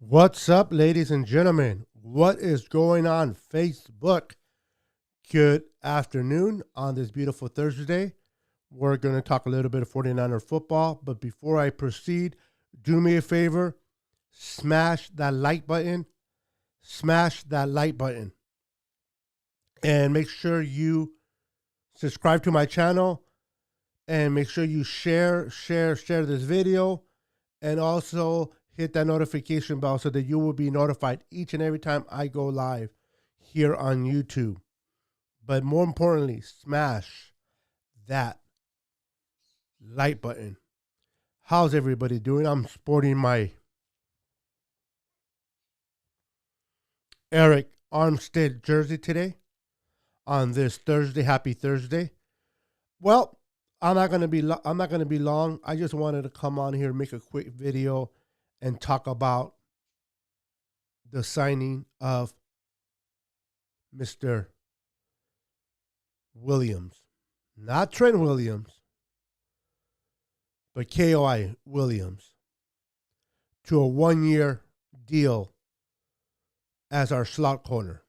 What's up, ladies and gentlemen? What is going on Facebook? Good afternoon on this beautiful Thursday. We're going to talk a little bit of 49er football, but before I proceed, do me a favor, smash that like button, and make sure you subscribe to my channel, and make sure you share this video, and also hit that notification bell so that you will be notified each and every time I go live here on YouTube. But more importantly, smash that like button. How's everybody doing? I'm sporting my Eric Armstead jersey today on this Thursday. Happy Thursday. Well, I'm not going to be long. I just wanted to come on here, make a quick video and talk about the signing of Mr. Williams. Not Trent Williams, but K.O.I. Williams to a 1-year deal as our slot corner.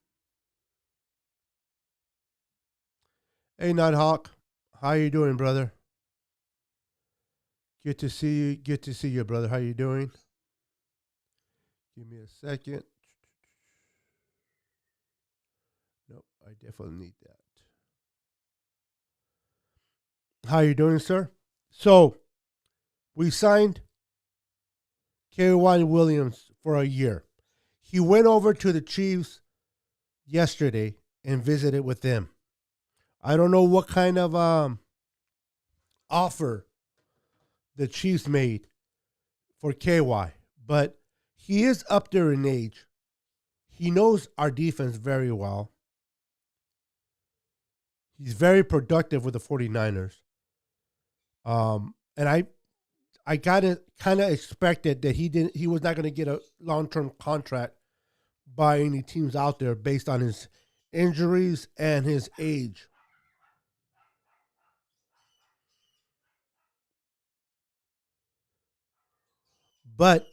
Hey, Nighthawk. How you doing, brother? Good to see you, brother. How you doing? Give me a second. Nope, I definitely need that. How you doing, sir? So, we signed K.O.I. Williams for a year. He went over to the Chiefs yesterday and visited with them. I don't know what kind of offer the Chiefs made for KY, but he is up there in age. He knows our defense very well. He's very productive with the 49ers. And I kind of expected that he was not going to get a long-term contract by any teams out there based on his injuries and his age. But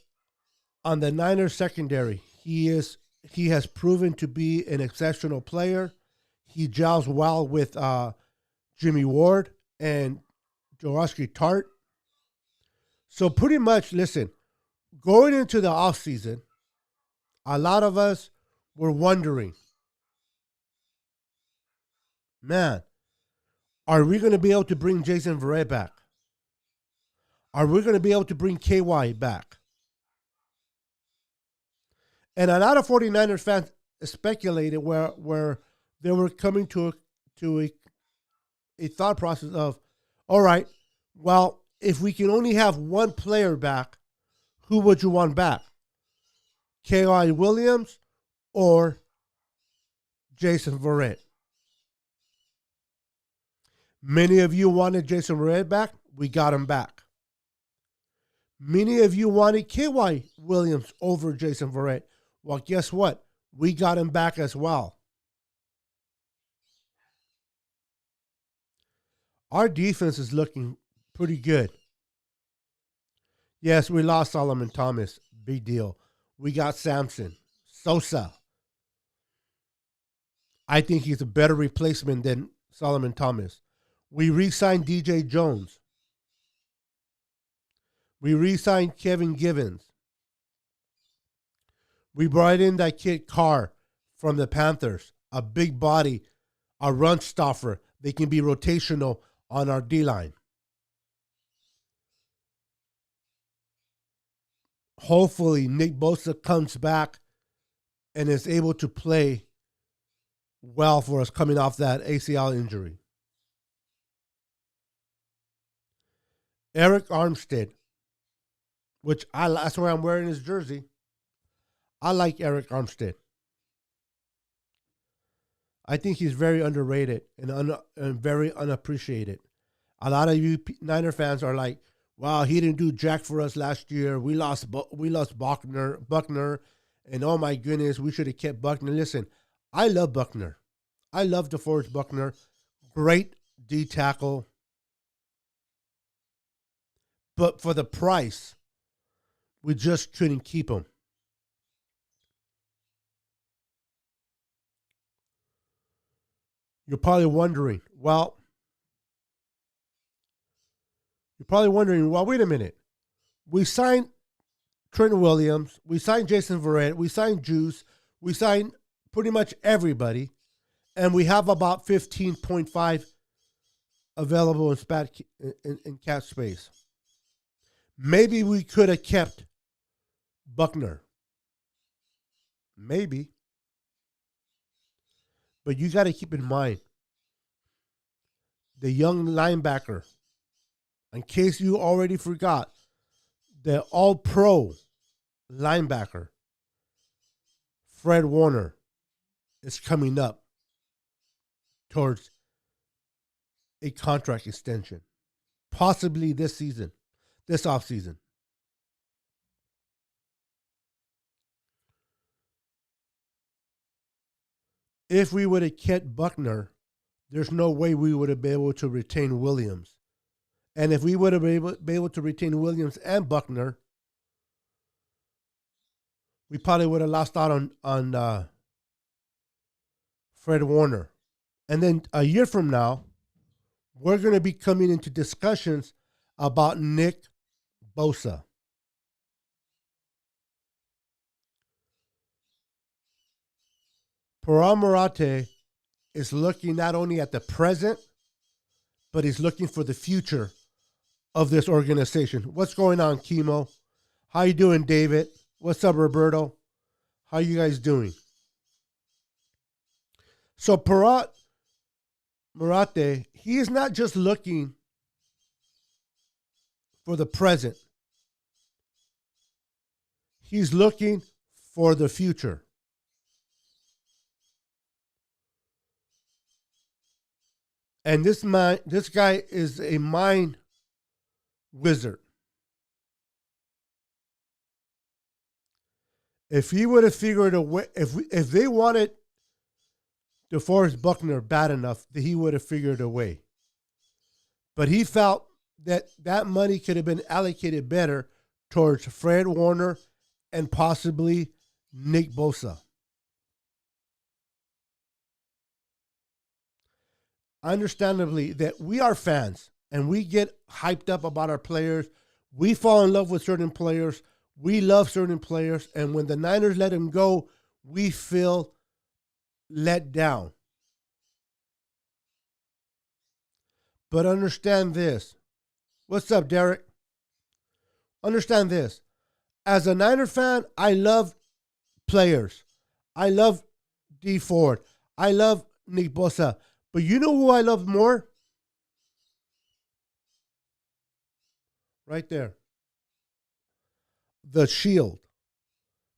on the Niners secondary, he has proven to be an exceptional player. He gels well with Jimmy Ward and Jaworski Tart. So pretty much, listen, going into the offseason, a lot of us were wondering, man, are we going to be able to bring Jason Verrett back? Are we going to be able to bring KY back? And a lot of 49ers fans speculated where they were coming to a thought process of, all right, well, if we can only have one player back, who would you want back? K.O.I. Williams or Jason Verrett? Many of you wanted Jason Verrett back. We got him back. Many of you wanted K.Y. Williams over Jason Verrett. Well, guess what? We got him back as well. Our defense is looking pretty good. Yes, we lost Solomon Thomas. Big deal. We got Samson. Sosa. I think he's a better replacement than Solomon Thomas. We re-signed DJ Jones. We re-signed Kevin Givens. We brought in that kid Carr from the Panthers, a big body, a run stopper. They can be rotational on our D-line. Hopefully, Nick Bosa comes back and is able to play well for us coming off that ACL injury. Eric Armstead, that's why I'm wearing his jersey. I like Eric Armstead. I think he's very underrated and very unappreciated. A lot of you Niner fans are like, wow, he didn't do jack for us last year. We lost Buckner, and oh my goodness, we should have kept Buckner. Listen, I love Buckner. I love DeForest Buckner. Great D tackle. But for the price, we just couldn't keep him. You're probably wondering, well, wait a minute. We signed Trent Williams, we signed Jason Verrett, we signed Juice, we signed pretty much everybody, and we have about 15.5 available in cap space. Maybe we could have kept Buckner. Maybe. But you got to keep in mind the young linebacker, in case you already forgot, the all pro linebacker, Fred Warner, is coming up towards a contract extension, possibly this season, this offseason. If we would have kept Buckner, there's no way we would have been able to retain Williams. And if we would have been able to retain Williams and Buckner, we probably would have lost out on Fred Warner. And then a year from now, we're going to be coming into discussions about Nick Bosa. Paramarate is looking not only at the present, but he's looking for the future of this organization. What's going on, Chemo? How you doing, David? What's up, Roberto? How you guys doing? So Marate, he is not just looking for the present. He's looking for the future. And this guy is a mind wizard. If he would have figured a way, if they wanted DeForest Buckner bad enough, that he would have figured a way. But he felt that money could have been allocated better towards Fred Warner and possibly Nick Bosa. Understandably, that we are fans and we get hyped up about our players. We fall in love with certain players. We love certain players. And when the Niners let him go, we feel let down. But understand this. What's up, Derek? Understand this. As a Niner fan, I love players. I love D Ford. I love Nick Bosa. But you know who I love more? Right there. The Shield.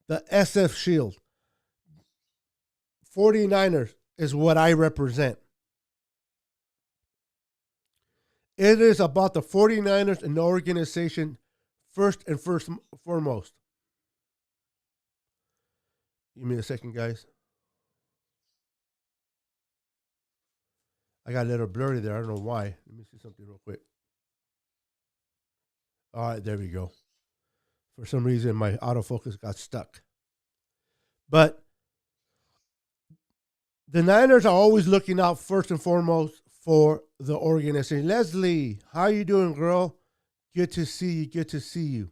The SF Shield. 49ers is what I represent. It is about the 49ers and the organization first and foremost. Give me a second, guys. I got a little blurry there. I don't know why. Let me see something real quick. All right, there we go. For some reason, my autofocus got stuck. But the Niners are always looking out first and foremost for the organization. Leslie, how you doing, girl? Good to see you. Good to see you.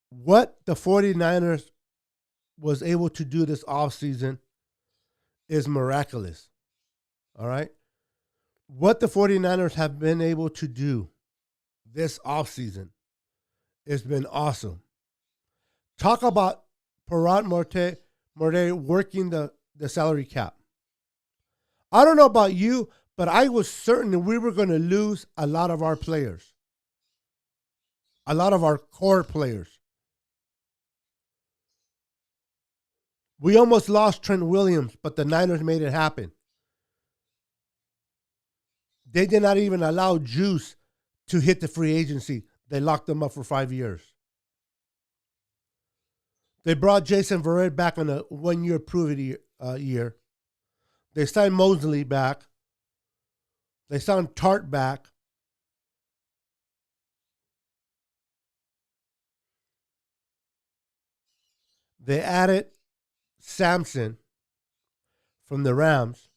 What the 49ers was able to do this offseason is miraculous. All right? What the 49ers have been able to do this offseason has been awesome. Talk about Parad Morde working the salary cap. I don't know about you, but I was certain that we were going to lose a lot of our players. A lot of our core players. We almost lost Trent Williams, but the Niners made it happen. They did not even allow Juice to hit the free agency. They locked him up for 5 years. They brought Jason Verrett back on a 1 year year. They signed Mosley back. They signed Tart back. They added Samson from the Rams,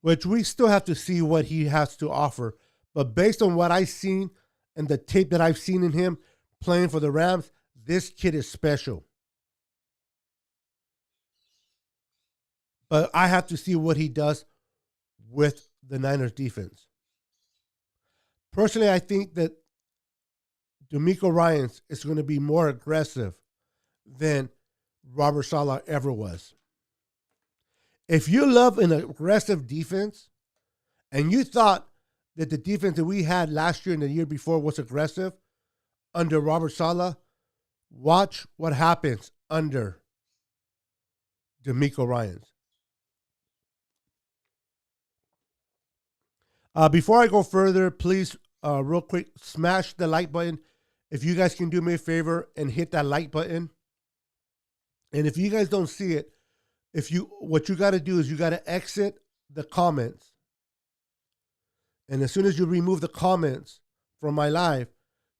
which we still have to see what he has to offer. But based on what I've seen and the tape that I've seen in him playing for the Rams, this kid is special. But I have to see what he does with the Niners defense. Personally, I think that DeMeco Ryans is going to be more aggressive than Robert Saleh ever was. If you love an aggressive defense and you thought that the defense that we had last year and the year before was aggressive under Robert Saleh, watch what happens under DeMeco Ryans. Before I go further, please, real quick, smash the like button. If you guys can do me a favor and hit that like button. And if you guys don't see it, what you got to do is you got to exit the comments. And as soon as you remove the comments from my live,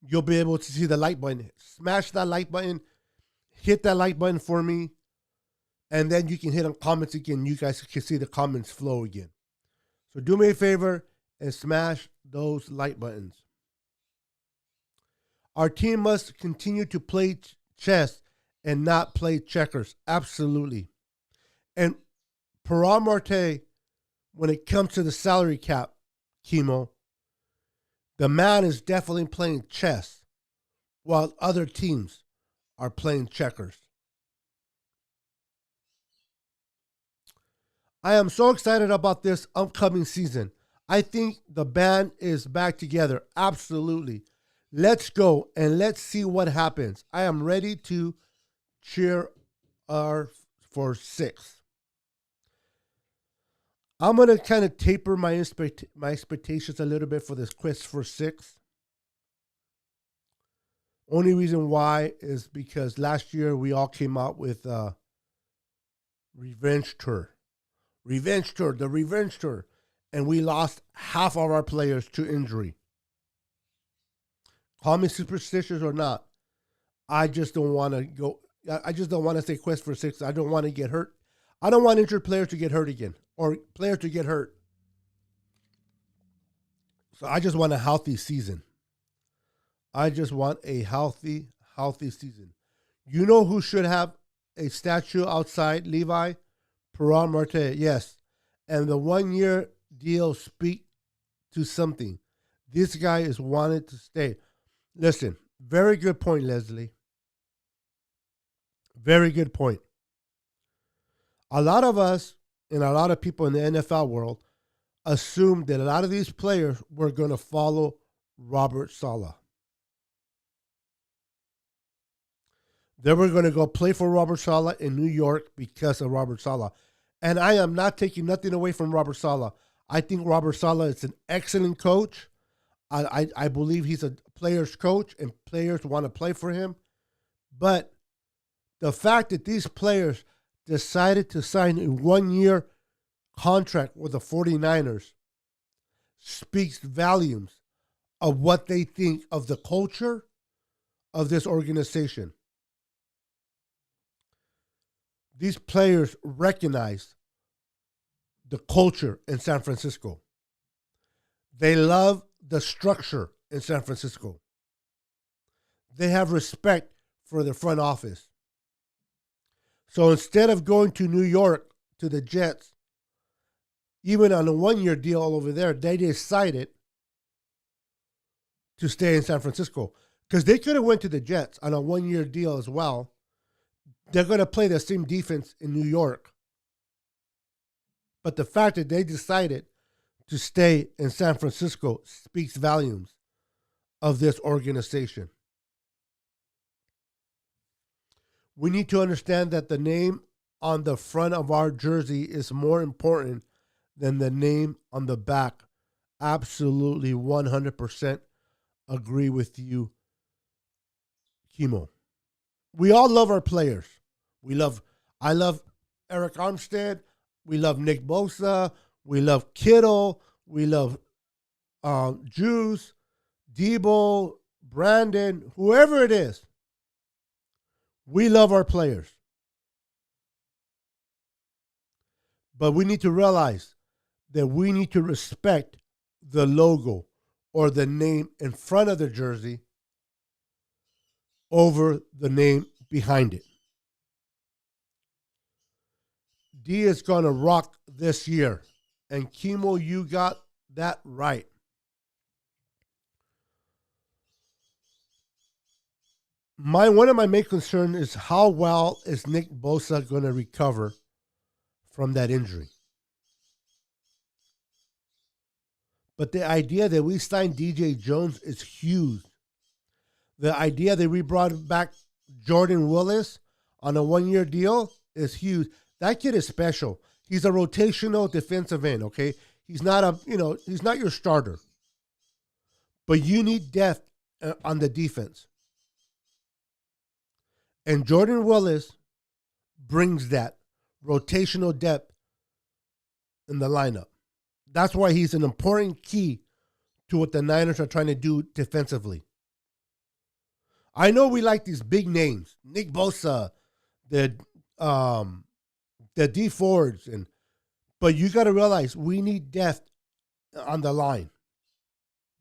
you'll be able to see the like button. Smash that like button, hit that like button for me, and then you can hit on comments again. You guys can see the comments flow again. So do me a favor and smash those like buttons. Our team must continue to play chess and not play checkers. Absolutely. And Perron Marte, when it comes to the salary cap, Chemo, the man is definitely playing chess while other teams are playing checkers. I am so excited about this upcoming season. I think the band is back together. Absolutely. Let's go and let's see what happens. I am ready to cheer for 6. I'm going to kind of taper my expectations a little bit for this quest for 6. Only reason why is because last year we all came out with Revenge Tour. The Revenge Tour. And we lost half of our players to injury. Call me superstitious or not. I just don't want to go. I just don't want to say quest for 6. I don't want to get hurt. I don't want injured players to get hurt again or players to get hurt. So I just want a healthy season. I just want a healthy season. You know who should have a statue outside, Levi? Perron Marte, yes. And the 1-year deal speak to something. This guy is wanted to stay. Listen, very good point, Leslie. Very good point. A lot of us and a lot of people in the NFL world assumed that a lot of these players were going to follow Robert Saleh. They were going to go play for Robert Saleh in New York because of Robert Saleh. And I am not taking nothing away from Robert Saleh. I think Robert Saleh is an excellent coach. I believe he's a player's coach and players want to play for him. But the fact that these players decided to sign a 1-year contract with the 49ers speaks volumes of what they think of the culture of this organization. These players recognize the culture in San Francisco. They love the structure in San Francisco. They have respect for the front office. So instead of going to New York to the Jets, even on a 1-year deal over there, they decided to stay in San Francisco because they could have went to the Jets on a 1-year deal as well. They're going to play the same defense in New York. But the fact that they decided to stay in San Francisco speaks volumes of this organization. We need to understand that the name on the front of our jersey is more important than the name on the back. Absolutely 100% agree with you, Chemo. We all love our players. I love Eric Armstead. We love Nick Bosa. We love Kittle. We love Juice, Debo, Brandon, whoever it is. We love our players, but we need to realize that we need to respect the logo or the name in front of the jersey over the name behind it. D is going to rock this year. And Chemo, you got that right. One of my main concerns is how well is Nick Bosa going to recover from that injury. But the idea that we signed DJ Jones is huge. The idea that we brought back Jordan Willis on a 1-year deal is huge. That kid is special. He's a rotational defensive end, okay? He's not he's not your starter. But you need depth on the defense. And Jordan Willis brings that rotational depth in the lineup. That's why he's an important key to what the Niners are trying to do defensively. I know we like these big names, Nick Bosa, the D Fords, but you got to realize we need depth on the line.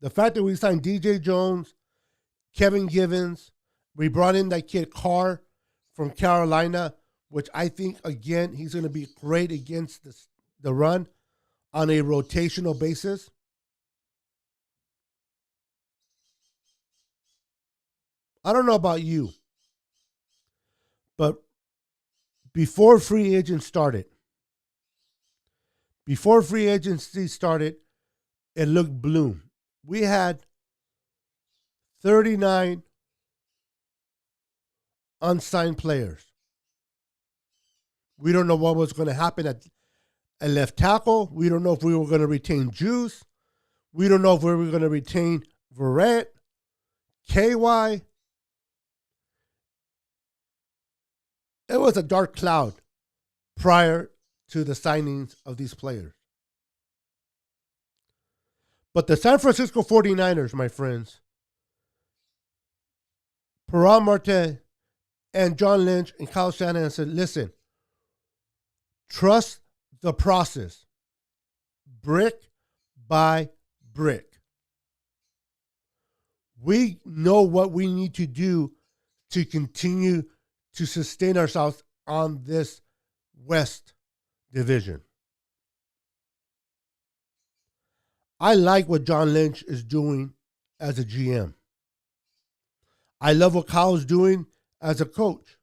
The fact that we signed DJ Jones, Kevin Givens, we brought in that kid Carr from Carolina, which I think, again, he's going to be great against the run on a rotational basis. I don't know about you, but before free agency started, it looked bloom. We had 39 unsigned players. We don't know what was going to happen at left tackle. We don't know if we were going to retain Juice. We don't know if we were going to retain Verrett, KY. It was a dark cloud prior to the signings of these players. But the San Francisco 49ers, my friends, Perron Marte and John Lynch and Kyle Shanahan said, listen, trust the process, brick by brick. We know what we need to do to continue to sustain ourselves on this West division. I like what John Lynch is doing as a GM. I love what Kyle's doing as a coach.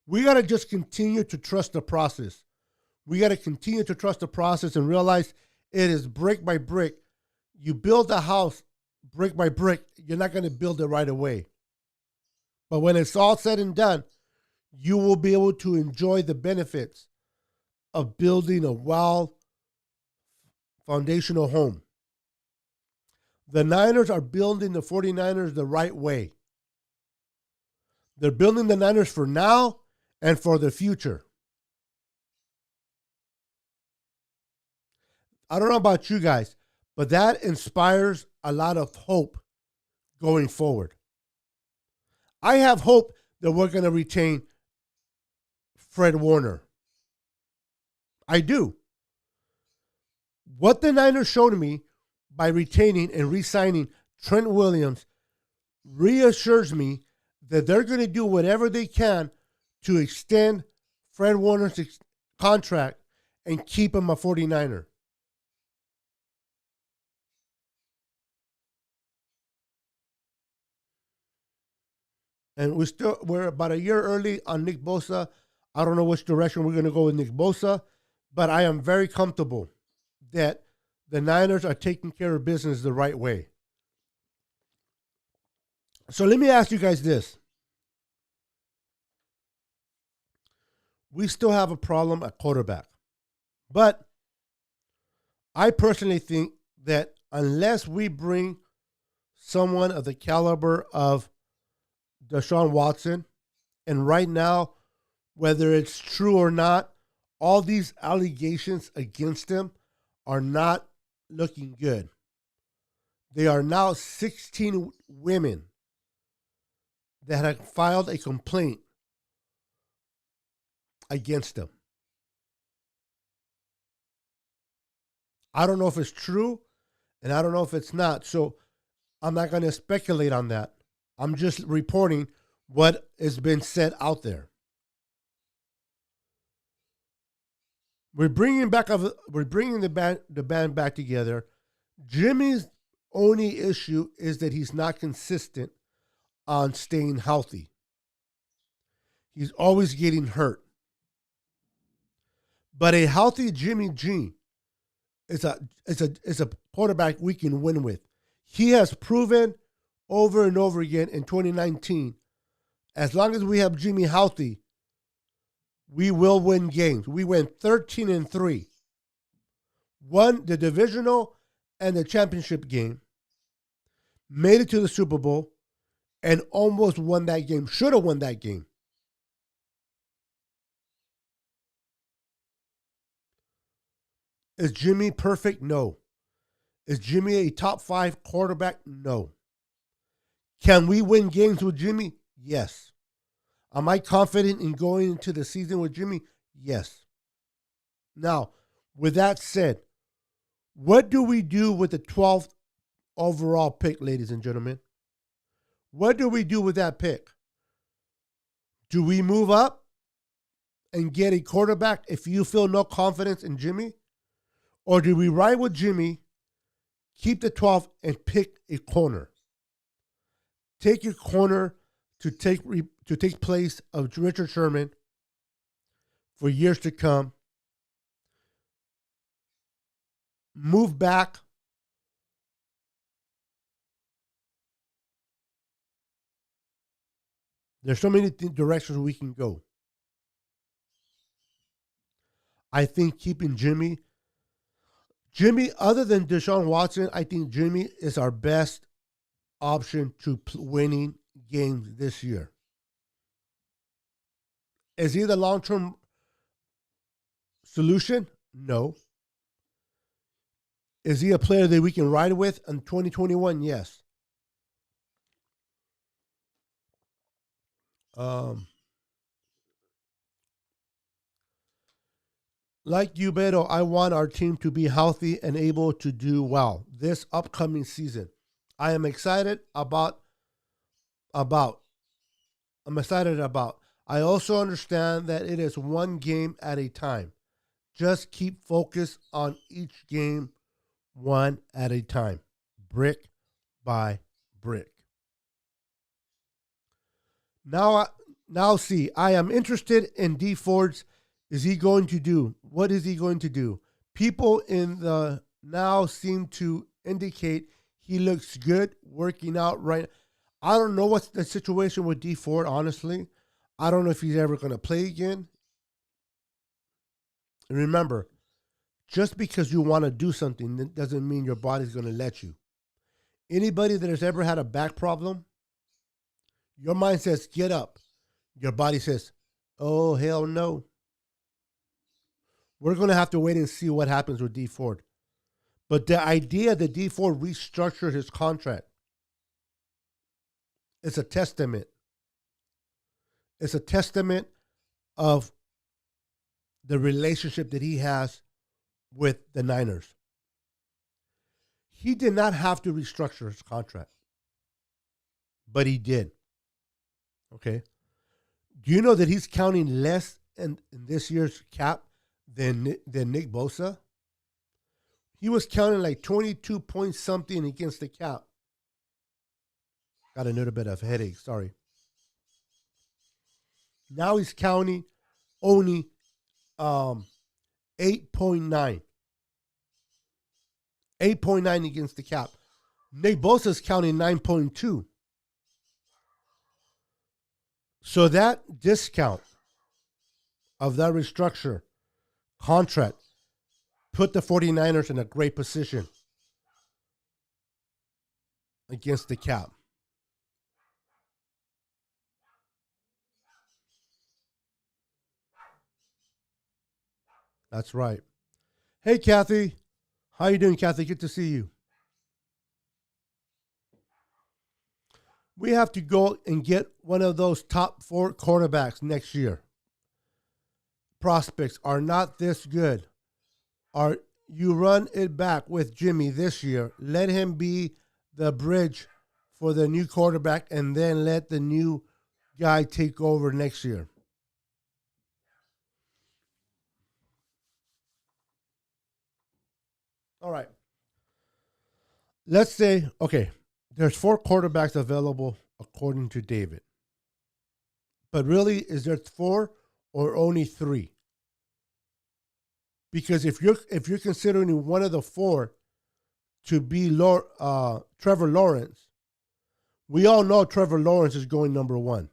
We got to just continue to trust the process. We got to continue to trust the process and realize it is brick by brick. You build a house brick by brick, you're not going to build it right away. But when it's all said and done, you will be able to enjoy the benefits of building a foundational home. The Niners are building the 49ers the right way. They're building the Niners for now and for the future. I don't know about you guys, but that inspires a lot of hope going forward. I have hope that we're going to retain Fred Warner. I do. What the Niners showed me by retaining and re-signing Trent Williams reassures me that they're going to do whatever they can to extend Fred Warner's contract and keep him a 49er. And we're about a year early on Nick Bosa. I don't know which direction we're going to go with Nick Bosa, but I am very comfortable that the Niners are taking care of business the right way. So let me ask you guys this. We still have a problem at quarterback. But I personally think that unless we bring someone of the caliber of Deshaun Watson, and right now, whether it's true or not, all these allegations against him are not looking good. They are now 16 women that had filed a complaint against him. I don't know if it's true, and I don't know if it's not. So I'm not going to speculate on that. I'm just reporting what has been said out there. We're bringing the band back together. Jimmy's only issue is that he's not consistent on staying healthy. He's always getting hurt. But a healthy Jimmy G is a quarterback we can win with. He has proven over and over again in 2019, as long as we have Jimmy healthy, we will win games. We went 13-3. Won the divisional and the championship game. Made it to the Super Bowl and almost won that game. Should have won that game. Is Jimmy perfect? No. Is Jimmy a top 5 quarterback? No. Can we win games with Jimmy? Yes. Am I confident in going into the season with Jimmy? Yes. Now, with that said, what do we do with the 12th overall pick, ladies and gentlemen? What do we do with that pick? Do we move up and get a quarterback if you feel no confidence in Jimmy? Or do we ride with Jimmy, keep the 12th, and pick a corner? Take your corner to take place of Richard Sherman for years to come. Move back. There's so many directions we can go. I think keeping Jimmy, other than Deshaun Watson, I think Jimmy is our best option to winning games this year. Is he the long-term solution? No. Is he a player that we can ride with in 2021? Yes. Like you, Beto, I want our team to be healthy and able to do well this upcoming season. I am excited about. I'm excited about. I also understand that it is one game at a time. Just keep focused on each game one at a time, brick by brick. Now see, I am interested in D Ford's. Is he going to do? What is he going to do? People in the now seem to indicate he looks good working out right. I don't know what's the situation with D Ford, honestly. I don't know if he's ever going to play again. And remember, just because you want to do something that doesn't mean your body's going to let you. Anybody that has ever had a back problem, your mind says, get up. Your body says, oh, hell no. We're going to have to wait and see what happens with D Ford. But the idea that D Ford restructured his contract is a testament. It's a testament of the relationship that he has with the Niners. He did not have to restructure his contract, but he did. Okay. Do you know that he's counting less in this year's cap than Nick Bosa? He was counting like 22 point something against the cap. Got a little bit of a headache, sorry. Now he's counting only 8.9. 8.9 against the cap. Nick Bosa's counting 9.2. So that discount of that restructure contract put the 49ers in a great position against the cap. That's right. Hey, Kathy. How you doing, Kathy? Good to see you. We have to go and get one of those top four quarterbacks next year. Prospects are not this good. Are you run it back with Jimmy this year? Let him be the bridge for the new quarterback, and then let the new guy take over next year. All right. Let's say, okay, there's four quarterbacks available according to David. But really, is there four or only three? Because if you're considering one of the four to be Trevor Lawrence, we all know Trevor Lawrence is going number one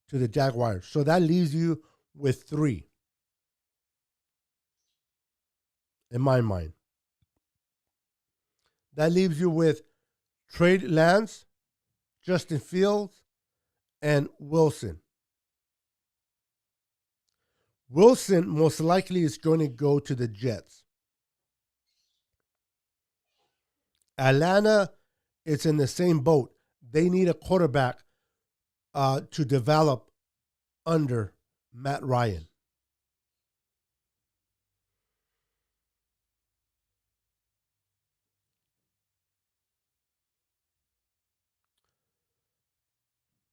to the Jaguars. So that leaves you with three, in my mind. That leaves you with Trey Lance, Justin Fields, and Wilson. Wilson most likely is going to go to the Jets. Atlanta is in the same boat. They need a quarterback to develop under Matt Ryan.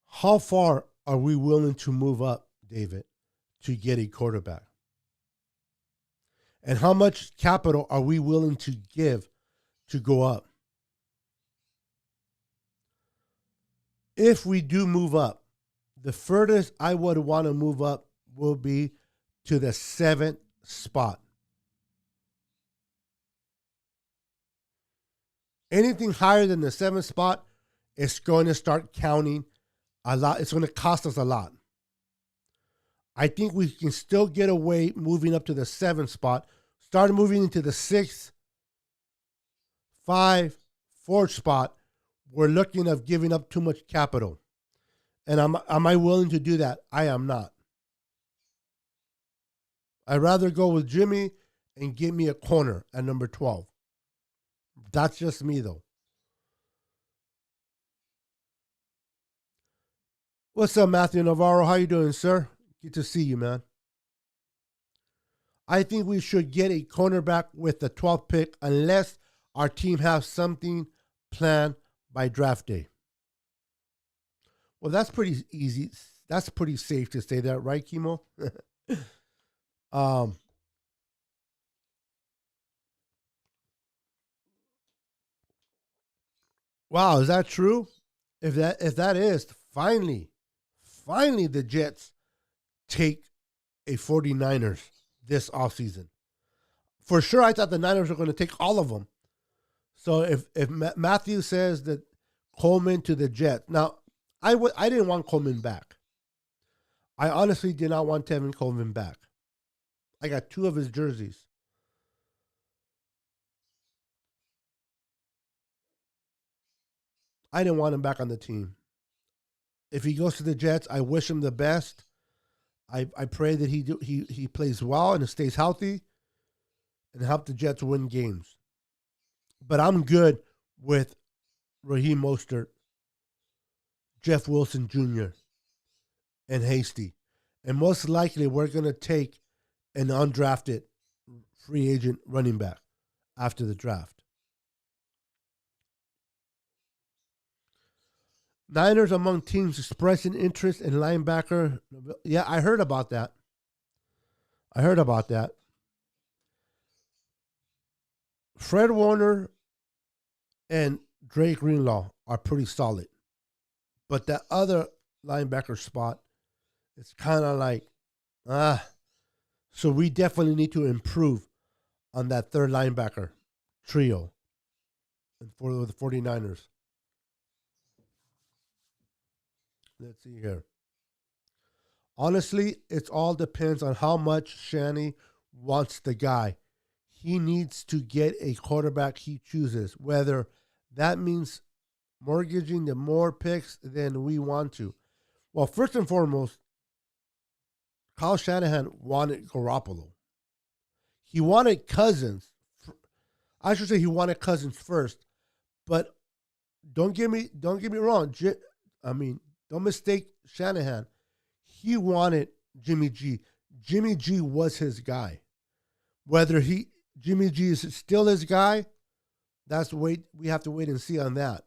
How far are we willing to move up, David, to get a quarterback? And how much capital are we willing to give to go up? If we do move up, the furthest I would want to move up will be to the 7th spot. Anything higher than the 7th spot is going to start counting a lot. It's going to cost us a lot. I think we can still get away moving up to the 7th spot. Start moving into the 6th, 5, 4th spot. We're looking at giving up too much capital. And am I willing to do that? I am not. I'd rather go with Jimmy and get me a corner at number 12. That's just me, though. What's up, Matthew Navarro? How you doing, sir? Good to see you, man. I think we should get a cornerback with the 12th pick unless our team has something planned by draft day. Well, that's pretty easy. That's pretty safe to say that, right, Kimo? um, wow, is that true? If that is, finally the Jets take a 49ers this offseason. For sure, I thought the Niners were going to take all of them. So if Matthew says that Coleman to the Jets, now I didn't want Coleman back. I honestly did not want Tevin Coleman back. I got 2 of his jerseys. I didn't want him back on the team. If he goes to the Jets, I wish him the best. I pray that he plays well and stays healthy and help the Jets win games. But I'm good with Raheem Mostert, Jeff Wilson Jr., and Hasty. And most likely we're going to take an undrafted free agent running back after the draft. Niners among teams expressing interest in linebacker. Yeah, I heard about that. Fred Warner and Drake Greenlaw are pretty solid. But that other linebacker spot, it's kind of like, so we definitely need to improve on that third linebacker trio for the 49ers. Let's see here. Honestly, it all depends on how much Shanny wants the guy. He needs to get a quarterback he chooses, whether that means mortgaging the more picks than we want to. Well, first and foremost, Kyle Shanahan wanted Garoppolo. He wanted Cousins. I should say he wanted Cousins first, but don't get me wrong. I mean, don't mistake Shanahan. He wanted Jimmy G. Jimmy G was his guy. Whether Jimmy G is still his guy, we have to wait and see on that.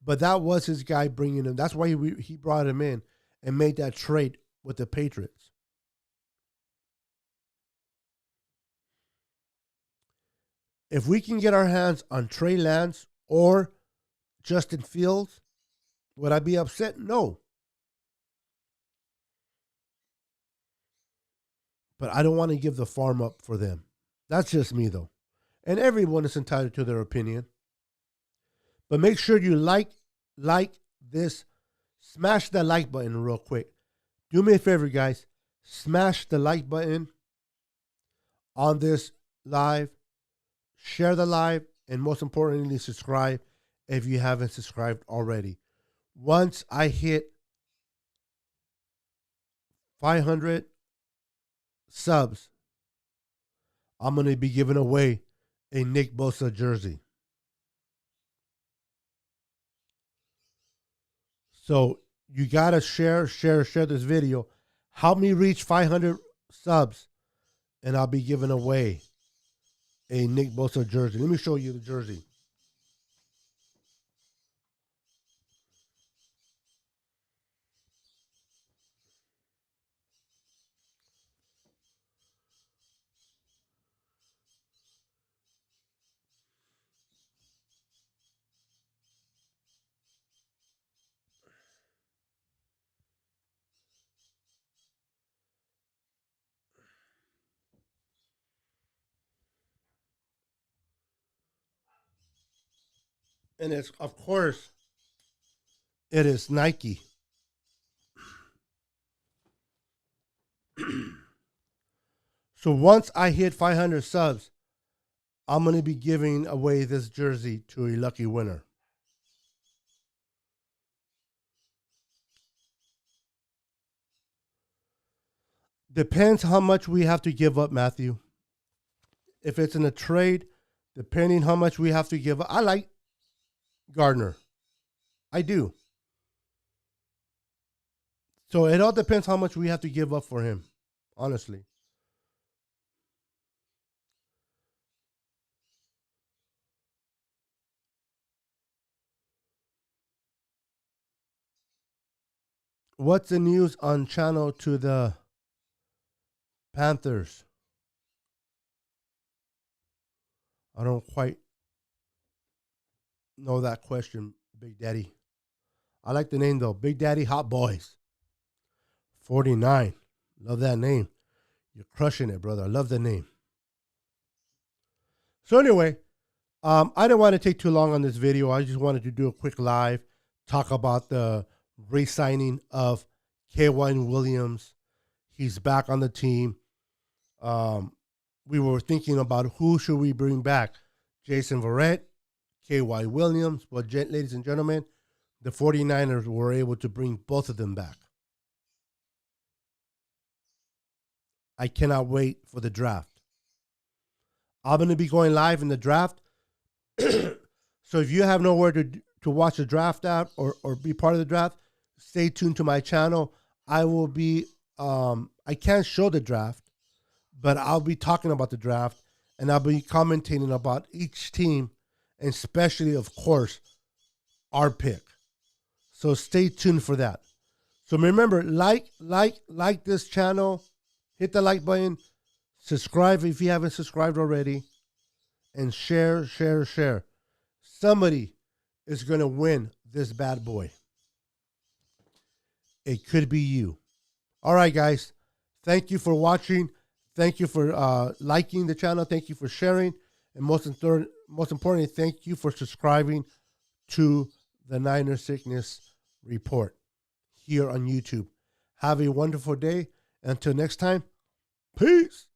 But that was his guy bringing him. That's why he brought him in and made that trade with the Patriots. If we can get our hands on Trey Lance or Justin Fields, would I be upset? No. But I don't want to give the farm up for them. That's just me, though. And everyone is entitled to their opinion. But make sure you like this. Smash that like button real quick. Do me a favor, guys. Smash the like button on this live. Share the live. And most importantly, subscribe if you haven't subscribed already. Once I hit 500 subs, I'm going to be giving away a Nick Bosa jersey. So you got to share this video. Help me reach 500 subs, and I'll be giving away a Nick Bosa jersey. Let me show you the jersey. And it's, of course, it is Nike. So once I hit 500 subs, I'm going to be giving away this jersey to a lucky winner. Depends how much we have to give up, Matthew. If it's in a trade, depending how much we have to give up. I like Gardner. I do. So it all depends how much we have to give up for him, honestly. What's the news on channel to the Panthers? I don't quite know that question, Big Daddy. I like the name, though. Big Daddy Hot Boys. 49. Love that name. You're crushing it, brother. I love the name. So anyway, I didn't want to take too long on this video. I just wanted to do a quick live, talk about the re-signing of K1 Williams. He's back on the team. We were thinking about who should we bring back. Jason Verrett, K.Y. Williams. But ladies and gentlemen, the 49ers were able to bring both of them back. I cannot wait for the draft. I'm going to be going live in the draft. So if you have nowhere to watch the draft at or be part of the draft, stay tuned to my channel. I will be, I can't show the draft, but I'll be talking about the draft, and I'll be commentating about each team, and especially, of course, our pick. So stay tuned for that. So remember, like this channel, hit the like button, subscribe if you haven't subscribed already, and share. Somebody is going to win this bad boy. It could be you. All right, guys. Thank you for watching. Thank you for liking the channel. Thank you for sharing. And most importantly, thank you for subscribing to the Niner Sickness Report here on YouTube. Have a wonderful day. Until next time, peace.